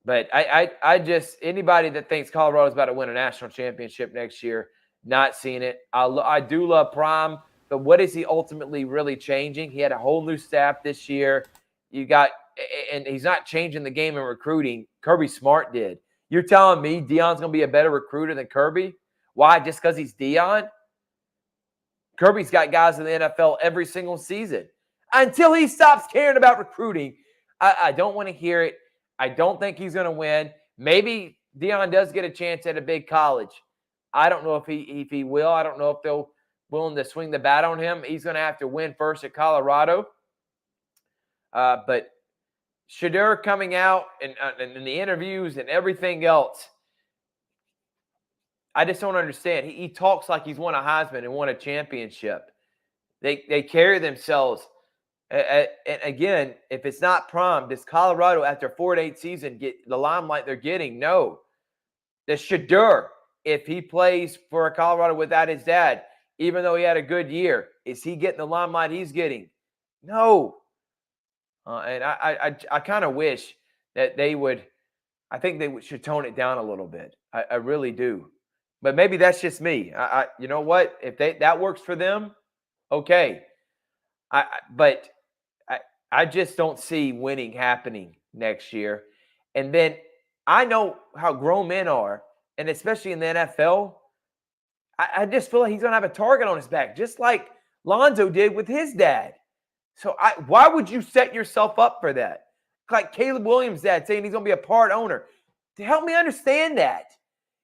But I just, anybody that thinks Colorado's about to win a national championship next year, not seeing it. I do love Prime, but what is he ultimately really changing? He had a whole new staff this year. And he's not changing the game in recruiting. Kirby Smart did. You're telling me Deion's going to be a better recruiter than Kirby? Why? Just because he's Deion? Kirby's got guys in the NFL every single season. Until he stops caring about recruiting, I don't want to hear it. I don't think he's going to win. Maybe Deion does get a chance at a big college. I don't know if he will. I don't know if they'll willing to swing the bat on him. He's going to have to win first at Colorado. But Shedeur coming out and in the interviews and everything else, I just don't understand. He talks like he's won a Heisman and won a championship. They carry themselves. And again, if it's not Prime, does Colorado after a 4-8 season get the limelight they're getting? No. The Shedeur, if he plays for Colorado without his dad, even though he had a good year, is he getting the limelight he's getting? No. And I kind of wish that they would. I think they should tone it down a little bit. I really do. But maybe that's just me. You know what? If that works for them, okay. But I just don't see winning happening next year. And then I know how grown men are, and especially in the NFL, I just feel like he's going to have a target on his back, just like Lonzo did with his dad. So why would you set yourself up for that? Like Caleb Williams' dad saying he's going to be a part owner. To help me understand that.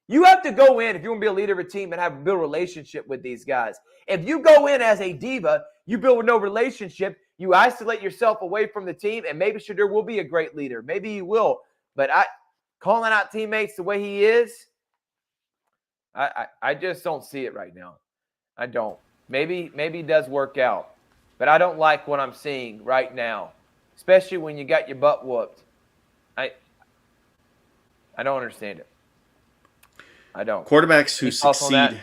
You have to go in if you want to be a leader of a team and build a relationship with these guys. If you go in as a diva, you build no relationship, you isolate yourself away from the team, and maybe Shedeur will be a great leader. Maybe he will. But calling out teammates the way he is, I just don't see it right now. I don't. Maybe it does work out. But I don't like what I'm seeing right now, especially when you got your butt whooped. I don't understand it. I don't. Quarterbacks who succeed.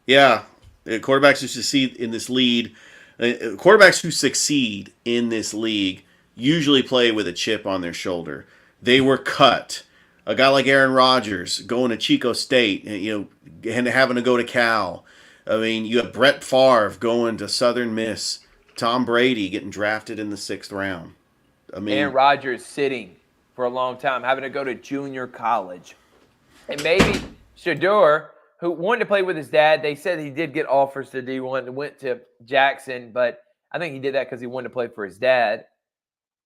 Yeah. Quarterbacks who succeed in this league. Quarterbacks who succeed in this league usually play with a chip on their shoulder. They were cut. A guy like Aaron Rodgers going to Chico State, and having to go to Cal. I mean, you have Brett Favre going to Southern Miss. Tom Brady getting drafted in the 6th round. I mean, Aaron Rodgers sitting for a long time, having to go to junior college. And maybe Shedeur, who wanted to play with his dad, they said he did get offers to D1 and went to Jackson, but I think he did that because he wanted to play for his dad.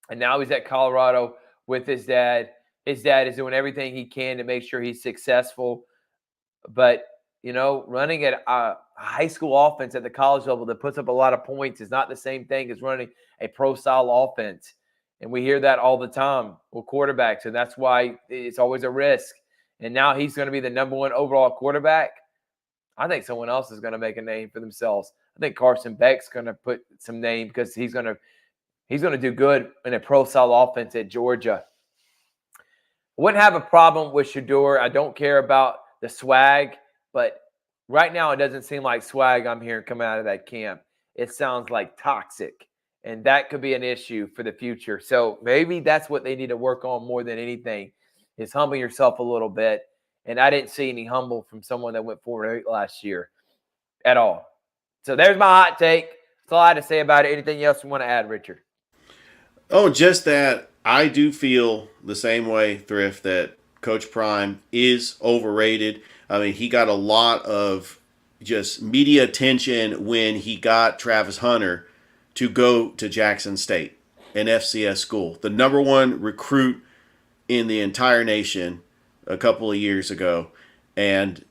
And now he's at Colorado with his dad. His dad is doing everything he can to make sure he's successful. But running at a high school offense at the college level that puts up a lot of points is not the same thing as running a pro-style offense. And we hear that all the time with quarterbacks, and that's why it's always a risk. And now he's going to be the number 1 overall quarterback. I think someone else is going to make a name for themselves. I think Carson Beck's going to put some name because he's going to do good in a pro-style offense at Georgia. I wouldn't have a problem with Shedeur. I don't care about the swag, but right now it doesn't seem like swag I'm hearing coming out of that camp. It sounds like toxic, and that could be an issue for the future. So maybe that's what they need to work on more than anything is humble yourself a little bit. And I didn't see any humble from someone that went 4-8 last year at all. So there's my hot take. That's all I had to say about it. Anything else you want to add, Richard? Oh, just that I do feel the same way, Thrift, that Coach Prime is overrated. I mean, he got a lot of just media attention when he got Travis Hunter to go to Jackson State, an FCS school, the number 1 recruit in the entire nation a couple of years ago. And,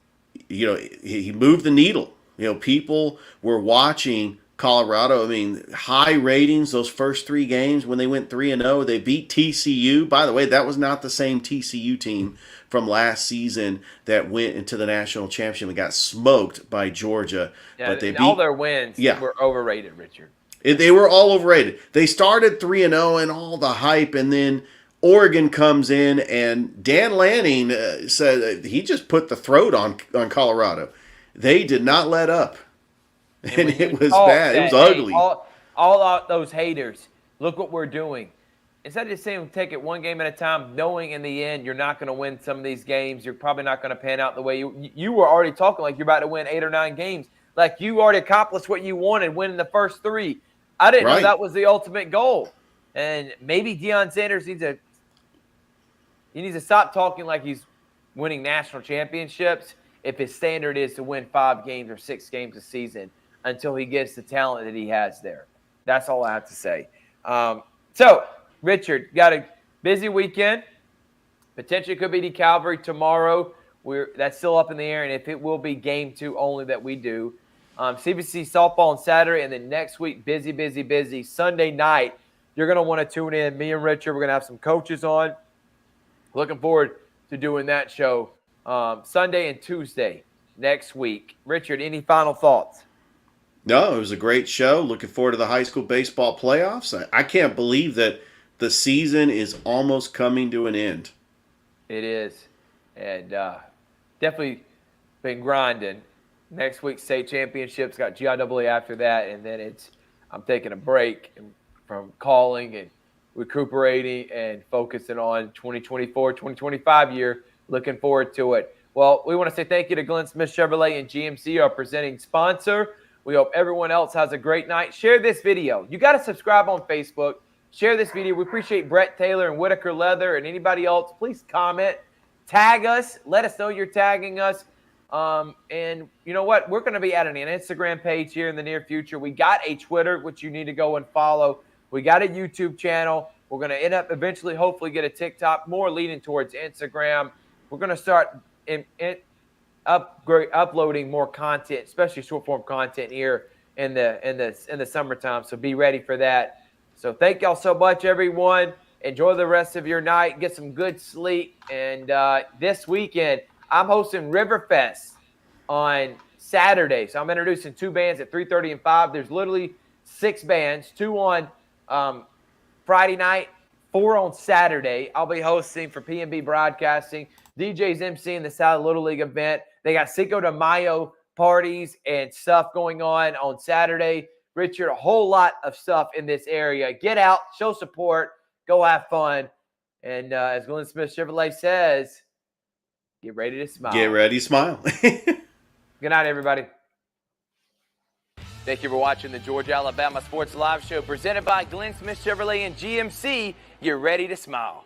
he moved the needle. People were watching Colorado. I mean, high ratings those first 3 games when they went 3-0. They beat TCU. By the way, that was not the same TCU team from last season that went into the national championship and got smoked by Georgia. Yeah, but they beat all their wins were overrated, Richard. They were all overrated. They started 3-0 and all the hype, and then Oregon comes in, and Dan Lanning said he just put the throat on Colorado. They did not let up. And it was bad. It was ugly. All those haters, look what we're doing. Instead of just saying take it one game at a time, knowing in the end you're not going to win some of these games, you're probably not going to pan out the way you were already talking like you're about to win 8 or 9 games. Like you already accomplished what you wanted, winning the first 3. I didn't know that was the ultimate goal. And maybe Deion Sanders needs to stop talking like he's winning national championships if his standard is to win 5 games or 6 games a season until he gets the talent that he has there. That's all I have to say. So, Richard, got a busy weekend. Potentially could be the Calvary tomorrow. That's still up in the air, and if it will be game 2 only that we do. CBC softball on Saturday, and then next week, busy. Sunday night, you're going to want to tune in. Me and Richard, we're going to have some coaches on. Looking forward to doing that show Sunday and Tuesday next week. Richard, any final thoughts? No, it was a great show. Looking forward to the high school baseball playoffs. I can't believe that the season is almost coming to an end. It is. And definitely been grinding. Next week's state championships, got GIAA after that, and then I'm taking a break from calling and recuperating and focusing on 2024, 2025 year. Looking forward to it. Well, we want to say thank you to Glenn Smith Chevrolet and GMC, our presenting sponsor. We hope everyone else has a great night. Share this video. You got to subscribe on Facebook. Share this video. We appreciate Brett Taylor and Whitaker Leather and anybody else. Please comment. Tag us. Let us know you're tagging us. And you know what? We're going to be adding an Instagram page here in the near future. We got a Twitter, which you need to go and follow. We got a YouTube channel. We're going to end up eventually, hopefully, get a TikTok, more leaning towards Instagram. We're going to start uploading more content, especially short form content here in the summertime. So be ready for that. So thank y'all so much, everyone. Enjoy the rest of your night. Get some good sleep. And this weekend, I'm hosting Riverfest on Saturday. So I'm introducing 2 bands at 3:30 and 5. There's literally 6 bands, 2 on Friday night, 4 on Saturday. I'll be hosting for PNB Broadcasting. DJ's emceeing the South Little League event. They got Cinco de Mayo parties and stuff going on Saturday. Richard, a whole lot of stuff in this area. Get out, show support, go have fun. And as Glenn Smith Chevrolet says, get ready to smile. Get ready to smile. Good night, everybody. Thank you for watching the Georgia Alabama Sports Live Show presented by Glenn Smith Chevrolet and GMC. You're ready to smile.